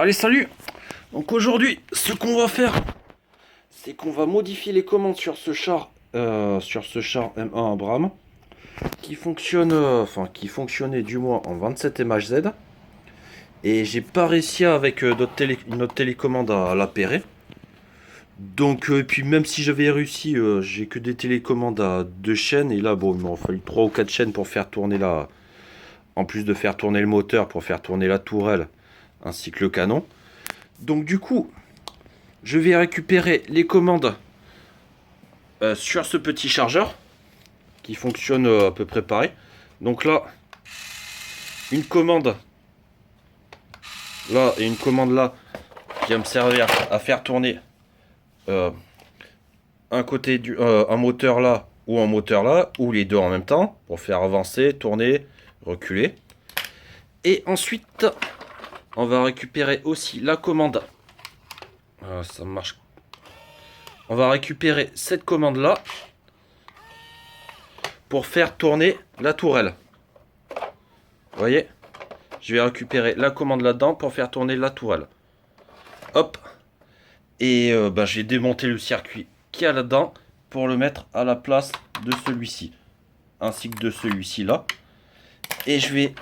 Allez, salut! Donc aujourd'hui, ce qu'on va faire, c'est qu'on va modifier les commandes sur ce char M1 Abrams, qui fonctionne, qui fonctionnait du moins en 27 MHz. Et j'ai pas réussi avec notre télécommande à l'appairer. Donc, puis même si j'avais réussi, j'ai que des télécommandes à 2 chaînes. Et là, bon, il m'a fallu 3 ou 4 chaînes pour faire tourner en plus de faire tourner le moteur, pour faire tourner la tourelle ainsi que le canon. Donc du coup, je vais récupérer les commandes sur ce petit chargeur qui fonctionne à peu près pareil. Donc là, une commande là et une commande là qui va me servir à faire tourner un moteur là ou un moteur là, ou les deux en même temps, pour faire avancer, tourner, reculer. Et ensuite, on va récupérer aussi la commande. Ça marche. On va récupérer cette commande là pour faire tourner la tourelle. Vous voyez, je vais récupérer la commande là-dedans pour faire tourner la tourelle. Hop. Et j'ai démonté le circuit qu'il y a là-dedans pour le mettre à la place de celui-ci, ainsi que de celui-ci là. Et je vais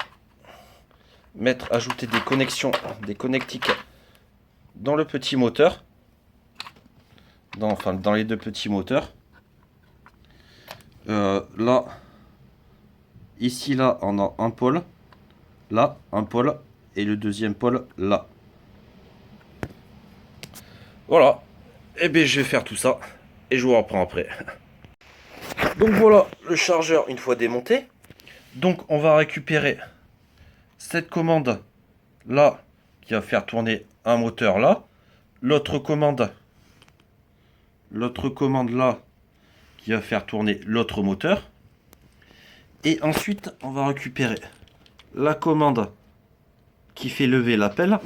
ajouter des connexions, des connectiques dans le petit moteur. Dans les deux petits moteurs. Là, ici, là, on a un pôle. Là, un pôle. Et le deuxième pôle, là. Voilà. Et bien, je vais faire tout ça. Et je vous reprends après. Donc voilà, le chargeur une fois démonté. Donc, on va récupérer cette commande là, qui va faire tourner un moteur là. L'autre commande là, qui va faire tourner l'autre moteur. Et ensuite, on va récupérer la commande qui fait lever la pelle.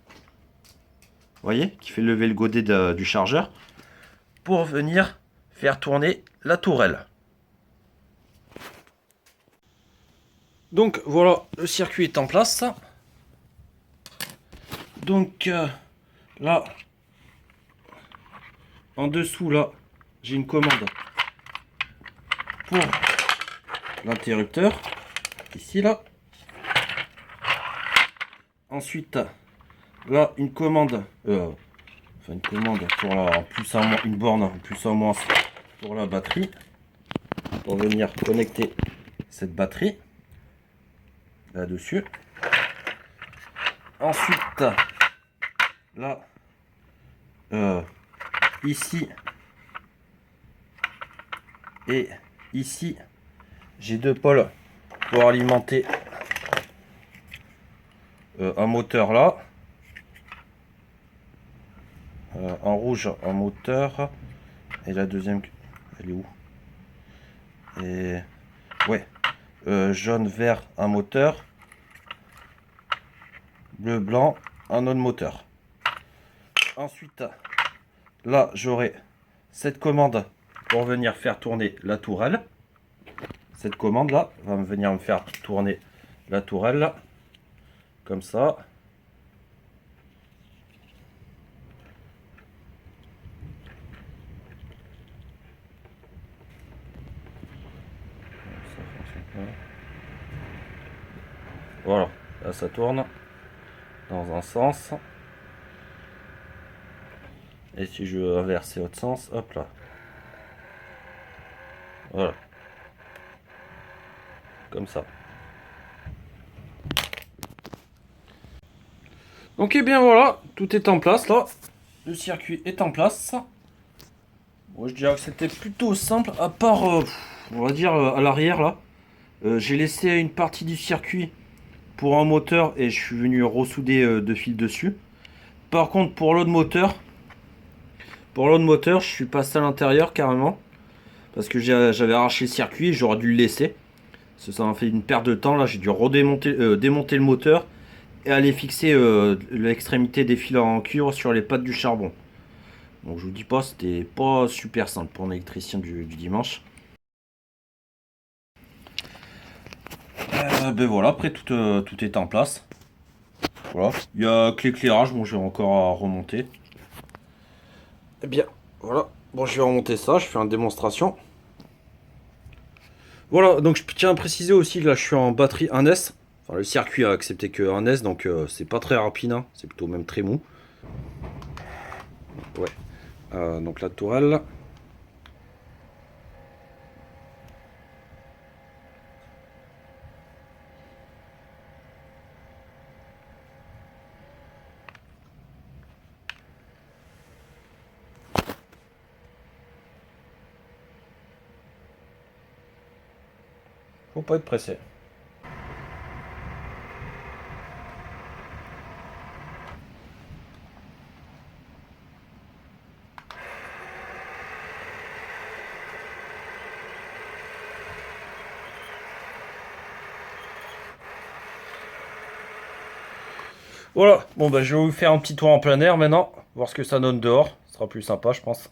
Vous voyez, qui fait lever le godet du chargeur pour venir faire tourner la tourelle. Donc voilà, le circuit est en place. Donc là, en dessous là, j'ai une commande pour l'interrupteur, ici là. Ensuite, là, une commande pour la plus à moins, une borne plus à moins pour la batterie, pour venir connecter cette batterie là-dessus. Ensuite, là, ici et ici, j'ai deux pôles pour alimenter un moteur là. En rouge un moteur, et la deuxième, elle est où? Et ouais, jaune vert un moteur, bleu blanc un autre moteur. Ensuite là, j'aurai cette commande pour venir faire tourner la tourelle. Cette commande là va venir me faire tourner la tourelle là, comme ça. Voilà, là ça tourne dans un sens. Et si je veux inverser l'autre sens, hop là. Voilà. Comme ça. Donc et bien voilà, tout est en place là. Le circuit est en place. Moi je dirais que c'était plutôt simple, à part, on va dire, à l'arrière là. J'ai laissé une partie du circuit pour un moteur et je suis venu ressouder deux fils dessus. Par contre pour l'autre moteur, je suis passé à l'intérieur carrément. Parce que j'avais arraché le circuit, j'aurais dû le laisser. Ça m'a fait une perte de temps là, j'ai dû démonter le moteur et aller fixer l'extrémité des fils en cuivre sur les pattes du charbon. Donc je vous dis pas, c'était pas super simple pour un électricien du dimanche. Ben voilà, après tout est en place. Voilà. Il y a que l'éclairage, bon, j'ai encore à remonter. Eh bien, voilà. Bon, je vais remonter ça, je fais une démonstration. Voilà, donc je tiens à préciser aussi que là, je suis en batterie 1S. Enfin, le circuit a accepté que 1S, donc c'est pas très rapide, hein. C'est plutôt même très mou. Ouais. Donc la tourelle. Faut pas être pressé. Voilà, bon bah je vais vous faire un petit tour en plein air maintenant, voir ce que ça donne dehors, ce sera plus sympa je pense.